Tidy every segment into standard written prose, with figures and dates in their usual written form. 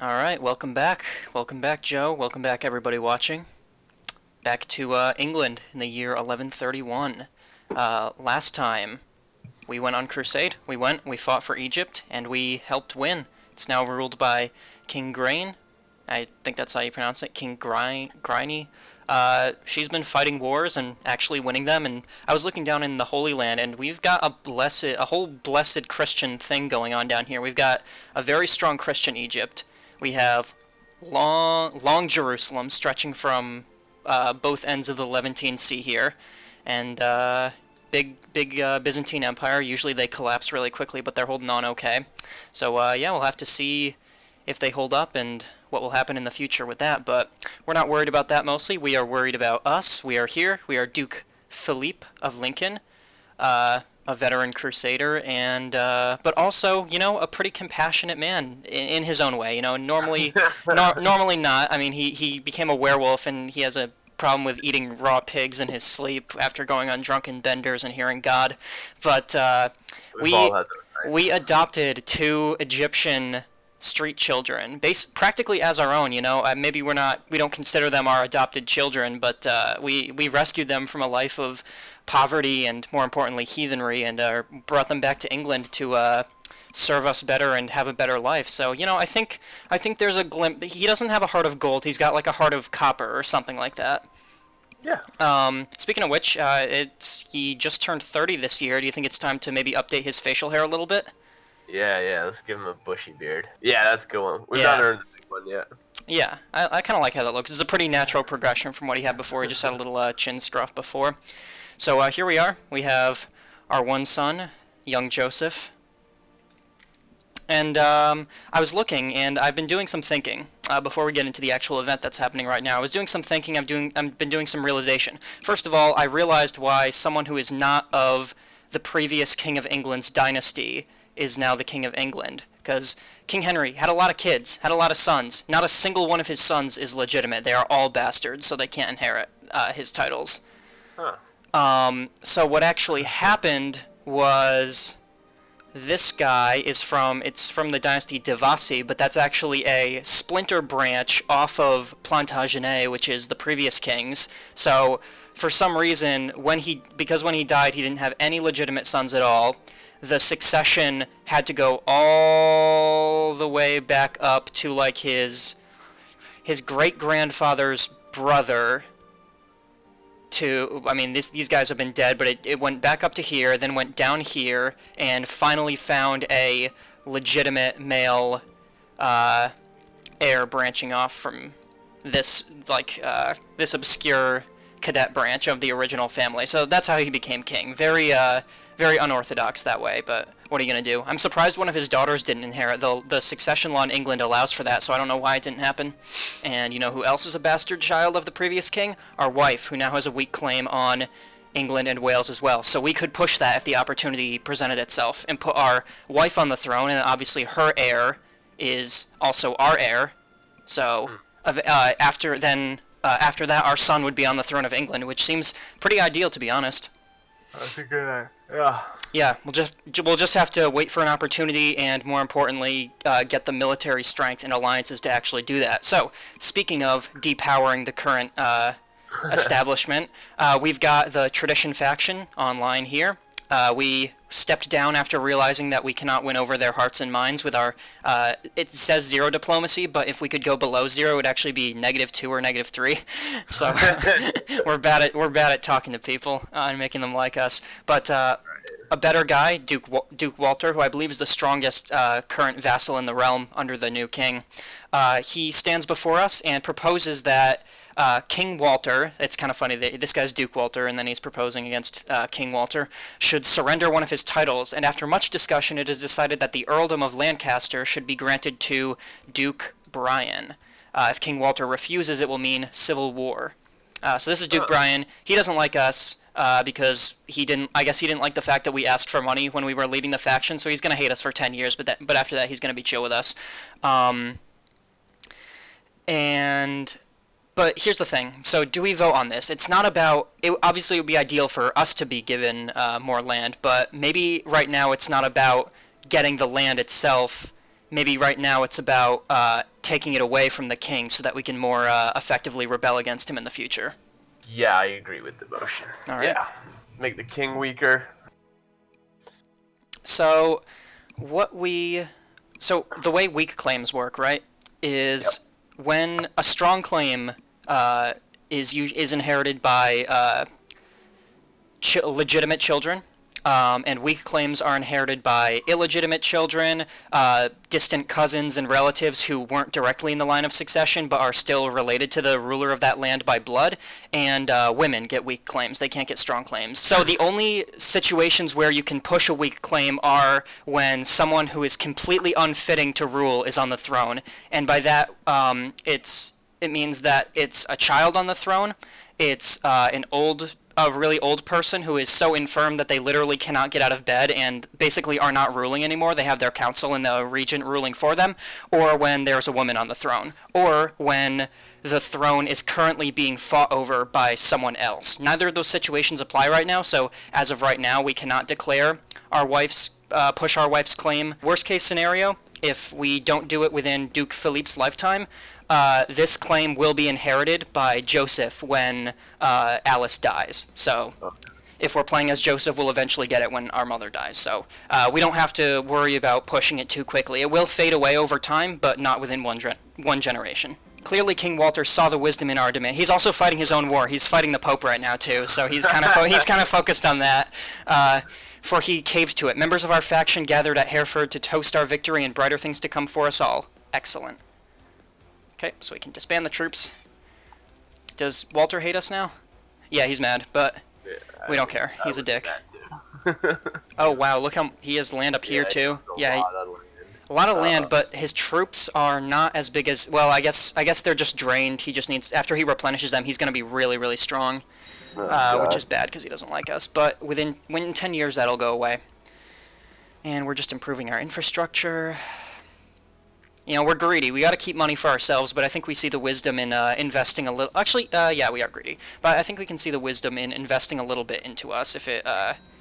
All right, welcome back. Welcome back, Joe. Welcome back, everybody watching. Back to England in the year 1131. Last time, we went on crusade. We fought for Egypt, and we helped win. It's now ruled by King Grain. I think that's how you pronounce it, King Griney. She's been fighting wars and actually winning them, and I was looking down in the Holy Land, and we've got a whole blessed Christian thing going on down here. We've got a very strong Christian Egypt. We have long Jerusalem stretching from both ends of the Levantine Sea here, and big Byzantine Empire. Usually they collapse really quickly, but they're holding on okay. So yeah, we'll have to see if they hold up and what will happen in the future with that. But we're not worried about that mostly. We are worried about us. We are here. We are Duke Phillipe of Lincoln, a veteran Crusader, and but also, you know, a pretty compassionate man in his own way. You know, normally normally not. I mean, he became a werewolf, and he has a problem with eating raw pigs in his sleep after going on drunken benders and hearing God. But We've all had those nights. we adopted two Egyptian street children, practically as our own. You know, maybe we don't consider them our adopted children, but we rescued them from a life of poverty and, more importantly, heathenry, and brought them back to England to serve us better and have a better life. So, you know, I think there's a glimpse. He doesn't have a heart of gold. He's got like a heart of copper or something like that. Yeah. Speaking of which, he just turned 30 this year. Do you think it's time to maybe update his facial hair a little bit? Yeah. Let's give him a bushy beard. Yeah, that's a good one. We've Yeah. not earned the big one yet. Yeah, I kind of like how that looks. It's a pretty natural progression from what he had before. He just had a little chin scruff before. So here we are. We have our one son, young Joseph. And I was looking, and I've been doing some thinking before we get into the actual event that's happening right now. I was doing some thinking. I've been doing some realization. First of all, I realized why someone who is not of the previous King of England's dynasty is now the King of England. Because King Henry had a lot of kids, had a lot of sons. Not a single one of his sons is legitimate. They are all bastards, so they can't inherit his titles. Huh. So what actually happened was this guy is from the dynasty Devasi, but that's actually a splinter branch off of Plantagenet, which is the previous kings. So for some reason, because when he died, he didn't have any legitimate sons at all. The succession had to go all the way back up to like his great-grandfather's brother. I mean, these guys have been dead, but it went back up to here, then went down here, and finally found a legitimate male heir branching off from this this obscure cadet branch of the original family. So that's how he became king. Very unorthodox that way, but what are you going to do? I'm surprised one of his daughters didn't inherit. The succession law in England allows for that, so I don't know why it didn't happen. And you know who else is a bastard child of the previous king? Our wife, who now has a weak claim on England and Wales as well. So we could push that if the opportunity presented itself and put our wife on the throne, and obviously her heir is also our heir. So after that, our son would be on the throne of England, which seems pretty ideal, to be honest. That's a good idea. Yeah. Yeah, we'll just have to wait for an opportunity, and more importantly, get the military strength and alliances to actually do that. So, speaking of depowering the current establishment, we've got the Tradition faction online here. We stepped down after realizing that we cannot win over their hearts and minds with our, it says 0 diplomacy, but if we could go below 0, it would actually be -2 or -3. So we're bad at talking to people and making them like us. But a better guy, Duke Walter, who I believe is the strongest current vassal in the realm under the new king, he stands before us and proposes that King Walter, it's kind of funny that this guy's Duke Walter, and then he's proposing against King Walter, should surrender one of his titles, and after much discussion it is decided that the earldom of Lancaster should be granted to Duke Brian. If King Walter refuses, it will mean civil war. So this is Duke Brian. He doesn't like us because I guess he didn't like the fact that we asked for money when we were leading the faction, so he's going to hate us for 10 years, but after that he's going to be chill with us. But here's the thing. So do we vote on this? It's not about... obviously, it would be ideal for us to be given more land, but maybe right now it's not about getting the land itself. Maybe right now it's about taking it away from the king so that we can more effectively rebel against him in the future. Yeah, I agree with the motion. All right. Yeah. Make the king weaker. So the way weak claims work, right, is when a strong claim is inherited by legitimate children, and weak claims are inherited by illegitimate children, distant cousins and relatives who weren't directly in the line of succession but are still related to the ruler of that land by blood, and women get weak claims. They can't get strong claims. So the only situations where you can push a weak claim are when someone who is completely unfitting to rule is on the throne, and by that it means that it's a child on the throne, it's a really old person who is so infirm that they literally cannot get out of bed and basically are not ruling anymore. They have their council and the regent ruling for them, or when there's a woman on the throne, or when the throne is currently being fought over by someone else. Neither of those situations apply right now, so as of right now, we cannot declare push our wife's claim. Worst case scenario, if we don't do it within Duke Philippe's lifetime, this claim will be inherited by Joseph when Alice dies. So if we're playing as Joseph, we'll eventually get it when our mother dies. So we don't have to worry about pushing it too quickly. It will fade away over time, but not within one generation. Clearly, King Walter saw the wisdom in our demand. He's also fighting his own war. He's fighting the Pope right now too, so he's kind of focused on that. For he caved to it. Members of our faction gathered at Hereford to toast our victory and brighter things to come for us all. Excellent. Okay, so we can disband the troops. Does Walter hate us now? Yeah, he's mad, but we don't care. He's a dick. Oh wow, look how he has land up here too. Yeah, a lot of land, but his troops are not as big as. Well, I guess they're just drained. He just needs, after he replenishes them, he's going to be really, really strong, which is bad because he doesn't like us. But within 10 years, that'll go away. And we're just improving our infrastructure. You know, we're greedy. We got to keep money for ourselves, but I think we see the wisdom in investing a little. Actually, yeah, we are greedy, but I think we can see the wisdom in investing a little bit into us, if it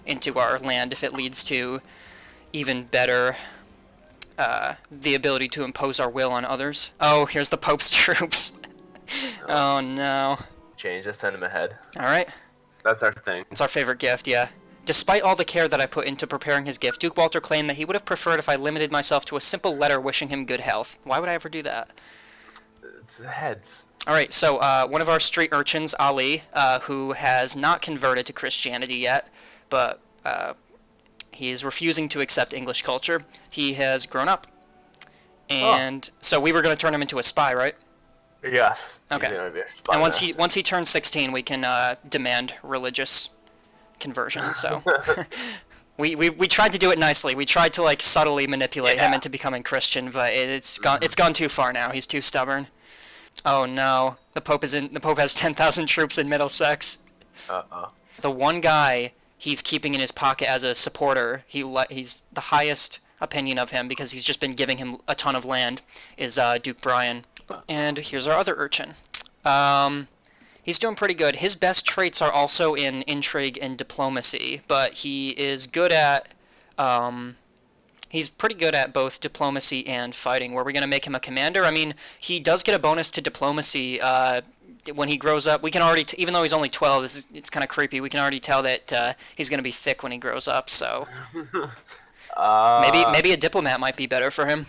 into our land, if it leads to even better the ability to impose our will on others. Oh, here's the Pope's troops. Oh no. Change. Just send him ahead. All right. That's our thing. It's our favorite gift, yeah. Despite all the care that I put into preparing his gift, Duke Walter claimed that he would have preferred if I limited myself to a simple letter wishing him good health. Why would I ever do that? It's the heads. Alright, so one of our street urchins, Ali, who has not converted to Christianity yet, but he is refusing to accept English culture. He has grown up. And so we were going to turn him into a spy, right? Yes. Okay. And once he turns 16, we can demand religious conversion. So we tried to do it nicely. We tried to like subtly manipulate him into becoming Christian, but it's gone too far now. He's too stubborn. Oh no, the Pope has 10,000 troops in Middlesex. The one guy he's keeping in his pocket as a supporter, he's the highest opinion of him because he's just been giving him a ton of land, is Duke Brian. And here's our other urchin. He's doing pretty good. His best traits are also in intrigue and diplomacy, but he is good at, he's pretty good at both diplomacy and fighting. Were we going to make him a commander? I mean, he does get a bonus to diplomacy when he grows up. We can already, even though he's only 12, it's kind of creepy. We can already tell that he's going to be thick when he grows up, so maybe a diplomat might be better for him.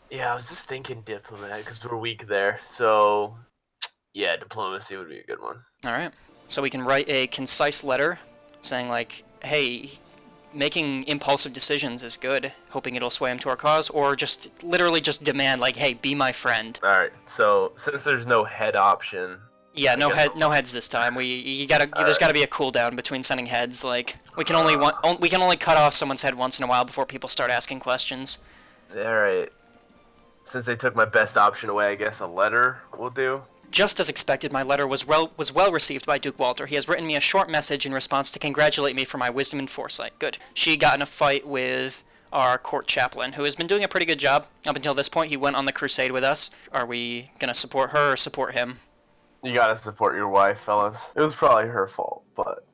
Yeah, I was just thinking diplomat because we're weak there, so... Yeah, diplomacy would be a good one. Alright. So we can write a concise letter saying like, hey, making impulsive decisions is good, hoping it'll sway him to our cause, or just literally just demand like, hey, be my friend. Alright, so since there's no head option... Yeah, no heads this time. There's gotta be a cooldown between sending heads. Like, we can only cut off someone's head once in a while before people start asking questions. Alright. Since they took my best option away, I guess a letter will do. Just as expected, my letter was well received by Duke Walter. He has written me a short message in response to congratulate me for my wisdom and foresight. Good. She got in a fight with our court chaplain, who has been doing a pretty good job. Up until this point, he went on the crusade with us. Are we going to support her or support him? You gotta support your wife, fellas. It was probably her fault, but...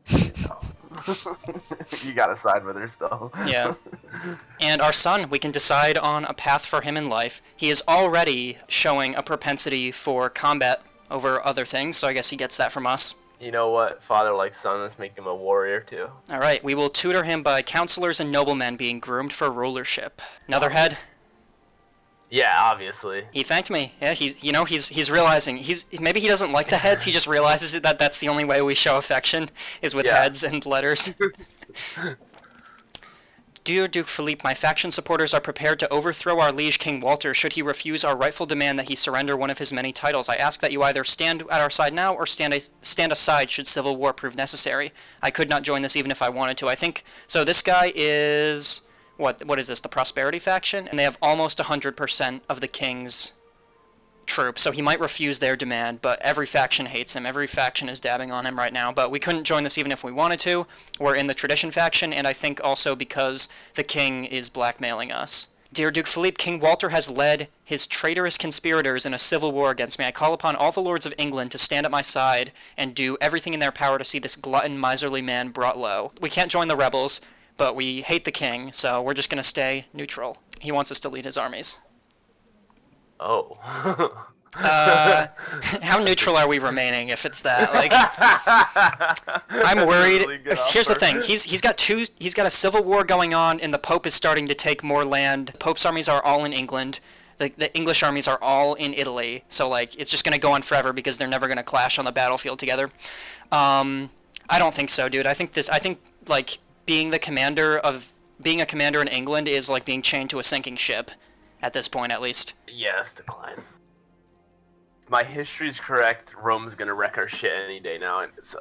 You gotta side with her still. Yeah. And our son, we can decide on a path for him in life. He is already showing a propensity for combat over other things, so I guess he gets that from us. You know what? Father like son, let's make him a warrior too. Alright, we will tutor him by counselors and noblemen being groomed for rulership. Another head? Yeah, obviously. He thanked me. Yeah, he's realizing maybe he doesn't like the heads. He just realizes that that's the only way we show affection is with heads and letters. Dear Duke Philippe, my faction supporters are prepared to overthrow our liege King Walter should he refuse our rightful demand that he surrender one of his many titles. I ask that you either stand at our side now or stand aside should civil war prove necessary. I could not join this even if I wanted to. I think so. This guy is what is this? The Prosperity faction, and they have almost 100% of the king's troops, so he might refuse their demand, but every faction hates him. Every faction is dabbing on him right now, but we couldn't join this even if we wanted to. We're in the Tradition faction, and I think also because the king is blackmailing us. Dear Duke Philippe, King Walter has led his traitorous conspirators in a civil war against me. I call upon all the lords of England to stand at my side and do everything in their power to see this glutton, miserly man brought low. We can't join the rebels, but we hate the king, so we're just going to stay neutral. He wants us to lead his armies. Oh. How neutral are we remaining if it's that? Like, I'm worried. Really Here's the thing: he's got a civil war going on, and the Pope is starting to take more land. The Pope's armies are all in England. The English armies are all in Italy. So like, it's just gonna go on forever because they're never gonna clash on the battlefield together. I don't think so, dude. I think like being a commander in England is like being chained to a sinking ship, at this point at least. Yes, decline. My history's correct. Rome's gonna wreck our shit any day now, and so.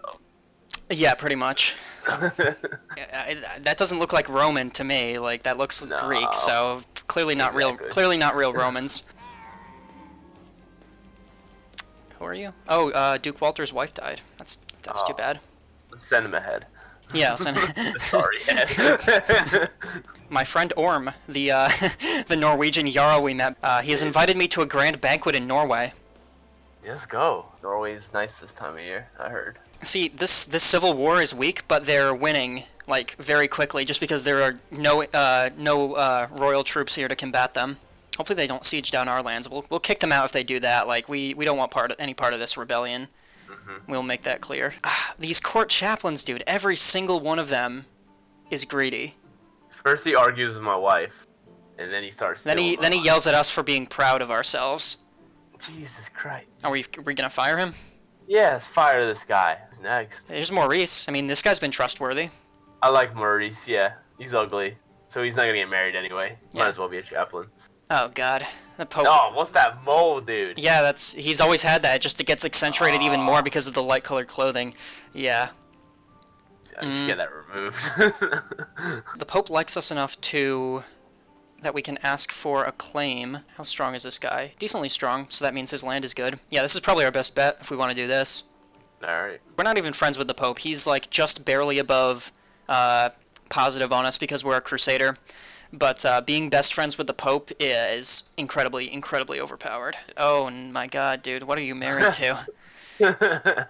Yeah, pretty much. That doesn't look like Roman to me. Like that looks Greek, so clearly not real. Clearly not real Romans. Who are you? Oh, Duke Walter's wife died. That's too bad. Send him ahead. Yeah, I'll send him. Sorry. My friend Orm, the the Norwegian Jarl we met, he has invited me to a grand banquet in Norway. Let's go. Norway's nice this time of year, I heard. See, this civil war is weak, but they're winning like very quickly, just because there are no royal troops here to combat them. Hopefully they don't siege down our lands. We'll kick them out if they do that. Like we don't want any part of this rebellion. We'll make that clear. These court chaplains, dude. Every single one of them is greedy. First he argues with my wife, and then he starts. Then he yells at us for being proud of ourselves. Jesus Christ. Are we gonna fire him? Yes, fire this guy. Who's next? There's Maurice. I mean, this guy's been trustworthy. I like Maurice. Yeah, he's ugly, so he's not gonna get married anyway. Might as well be a chaplain. Oh God, the Pope. Oh, what's that mole, dude? Yeah, he's always had that. It gets accentuated even more because of the light-colored clothing. Yeah. I should get that removed. The Pope likes us enough that we can ask for a claim. How strong is this guy? Decently strong, so that means his land is good. Yeah, this is probably our best bet if we want to do this. Alright. We're not even friends with the Pope. He's like just barely above positive on us because we're a Crusader. But being best friends with the Pope is incredibly, incredibly overpowered. Oh my God, dude, what are you married to?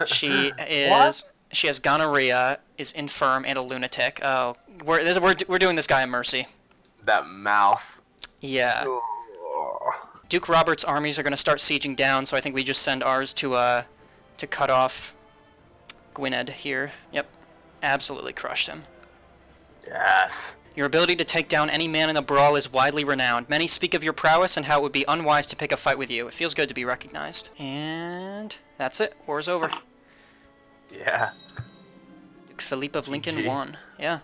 She is. What? She has gonorrhea, is infirm, and a lunatic. Oh, we're doing this guy a mercy. That mouth. Yeah. Duke Robert's armies are going to start sieging down, so I think we just send ours to cut off Gwynedd here. Yep. Absolutely crushed him. Yes. Your ability to take down any man in a brawl is widely renowned. Many speak of your prowess and how it would be unwise to pick a fight with you. It feels good to be recognized. And that's it. War's over. Yeah. Duke Phillipe of Lincoln won. Yeah.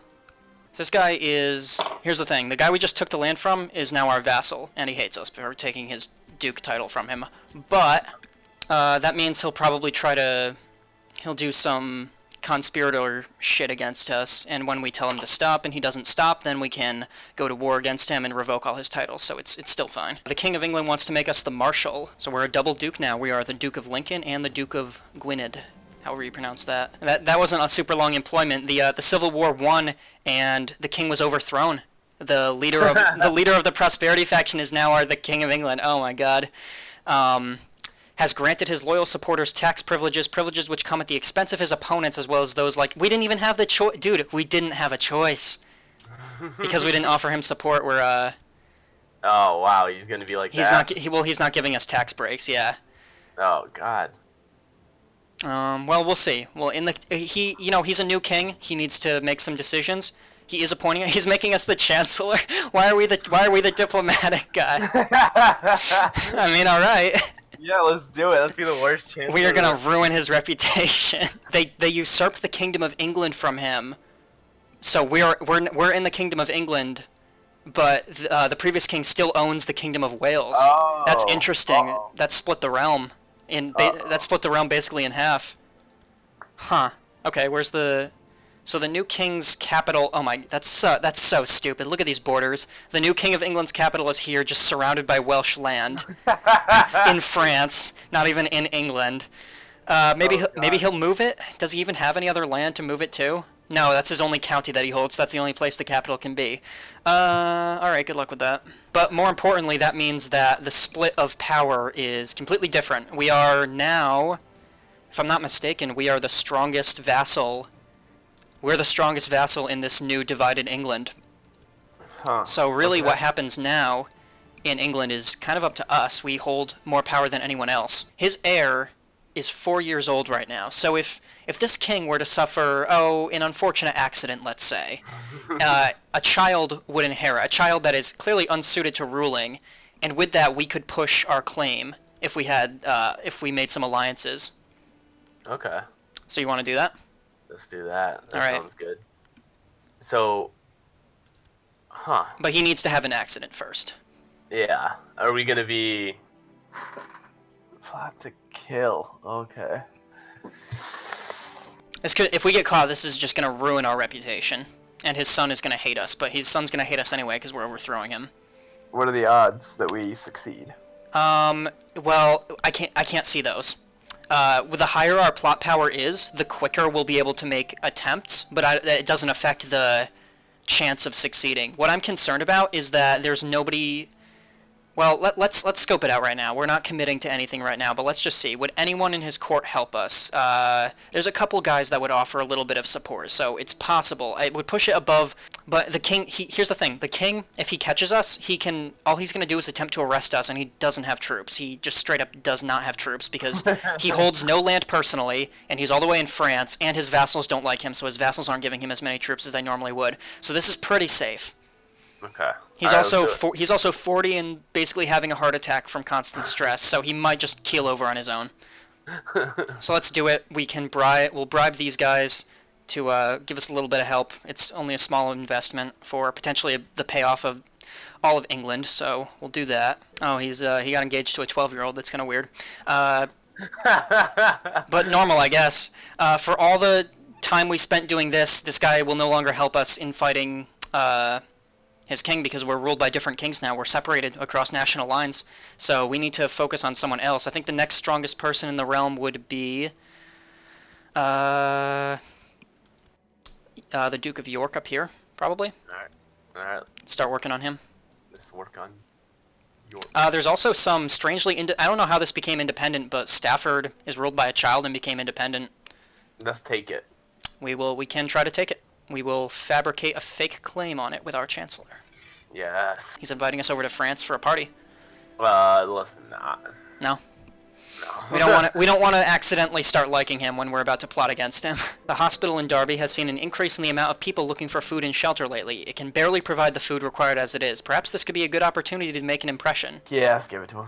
So this guy is... Here's the thing. The guy we just took the land from is now our vassal, and he hates us for taking his duke title from him. But that means he'll probably he'll do some conspirator shit against us, and when we tell him to stop and he doesn't stop, then we can go to war against him and revoke all his titles, so it's still fine. The King of England wants to make us the Marshal, so we're a double duke now. We are the Duke of Lincoln and the Duke of Gwynedd, however you pronounce that. That wasn't a super long employment. The Civil War won, and the king was overthrown. The leader of the Prosperity faction is now the King of England. Oh my God. has granted his loyal supporters tax privileges which come at the expense of his opponents as well as those like... We didn't even have the choice. Dude, we didn't have a choice. Because we didn't offer him support, we're, Oh, wow, he's gonna be like he's that? he's not giving us tax breaks, yeah. Oh, God. Well, we'll see. Well, he's a new king. He needs to make some decisions. He is appointing. He's making us the chancellor. Why are we the diplomatic guy? I mean, all right. Yeah, let's do it. Let's be the worst chancellor. We are gonna ruin his reputation. They usurped the kingdom of England from him. So we're in the kingdom of England, but the previous king still owns the kingdom of Wales. Oh. That's interesting. Uh-oh. That split the realm that split the realm basically in half. Huh. Okay, where's the... So the new king's capital... Oh my... That's so stupid. Look at these borders. The new king of England's capital is here, just surrounded by Welsh land. In France. Not even in England. Maybe he'll move it? Does he even have any other land to move it to? No, that's his only county that he holds. That's the only place the capital can be. Alright, good luck with that. But more importantly, that means that the split of power is completely different. We are now, if I'm not mistaken, we are the strongest vassal. We're the strongest vassal in this new divided England. Huh. So really Okay. what happens now in England is kind of up to us. We hold more power than anyone else. His heir is 4 years old right now. So if this king were to suffer, an unfortunate accident, let's say, a child would inherit, a child that is clearly unsuited to ruling, and with that we could push our claim if we made some alliances. Okay. So you want to do that? Let's do that. That All right. sounds good. So, huh. But he needs to have an accident first. Yeah. Are we gonna be... Plot to kill. Okay. If we get caught, this is just going to ruin our reputation. And his son is going to hate us, but his son's going to hate us anyway because we're overthrowing him. What are the odds that we succeed? Well, I can't see those. With the higher our plot power is, the quicker we'll be able to make attempts, but it doesn't affect the chance of succeeding. What I'm concerned about is that there's nobody... Well, let's scope it out right now. We're not committing to anything right now, but let's just see. Would anyone in his court help us? There's a couple guys that would offer a little bit of support, so it's possible. It would push it above, but the king, here's the thing. The king, if he catches us, all he's going to do is attempt to arrest us, and he doesn't have troops. He just straight up does not have troops, because he holds no land personally, and he's all the way in France, and his vassals don't like him, so his vassals aren't giving him as many troops as they normally would. So this is pretty safe. Okay. He's Alright, he's also 40 and basically having a heart attack from constant stress, so he might just keel over on his own. So let's do it. We'll bribe these guys to give us a little bit of help. It's only a small investment for potentially the payoff of all of England, so we'll do that. Oh, he got engaged to a 12-year-old. That's kind of weird. But normal, I guess. For all the time we spent doing this guy will no longer help us in fighting his king because we're ruled by different kings now. We're separated across national lines, so we need to focus on someone else. I think the next strongest person in the realm would be the Duke of York up here, probably. Alright. Start working on him. Let's work on York. There's also some strangely... I don't know how this became independent, but Stafford is ruled by a child and became independent. Let's take it. We can try to take it. We will fabricate a fake claim on it with our chancellor. Yes. He's inviting us over to France for a party. Let's not. No? No. We don't want to accidentally start liking him when we're about to plot against him. The hospital in Derby has seen an increase in the amount of people looking for food and shelter lately. It can barely provide the food required as it is. Perhaps this could be a good opportunity to make an impression. Yeah, let's give it to him.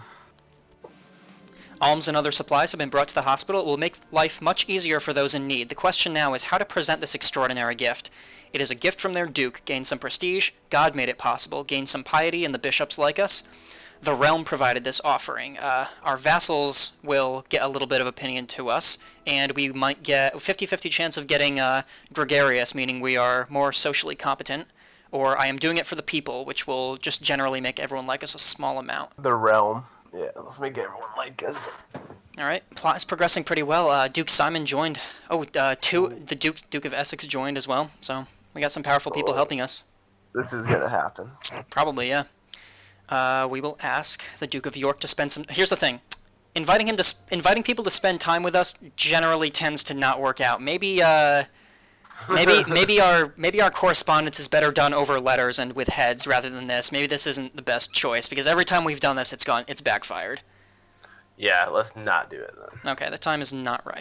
Alms and other supplies have been brought to the hospital. It will make life much easier for those in need. The question now is how to present this extraordinary gift. It is a gift from their duke. Gain some prestige. God made it possible. Gain some piety, and the bishops like us. The realm provided this offering. Our vassals will get a little bit of opinion to us, and we might get a 50-50 chance of getting gregarious, meaning we are more socially competent, or I am doing it for the people, which will just generally make everyone like us a small amount. The realm. Yeah, let's make everyone like us. Alright, plot is progressing pretty well. Duke Simon joined. The Duke of Essex joined as well, so we got some powerful people helping us. This is gonna happen. Probably, yeah. We will ask the Duke of York to spend some... Here's the thing. inviting people to spend time with us generally tends to not work out. Maybe our correspondence is better done over letters and with heads rather than this. Maybe this isn't the best choice because every time we've done this, it's backfired. Yeah, let's not do it then. Okay, the time is not right.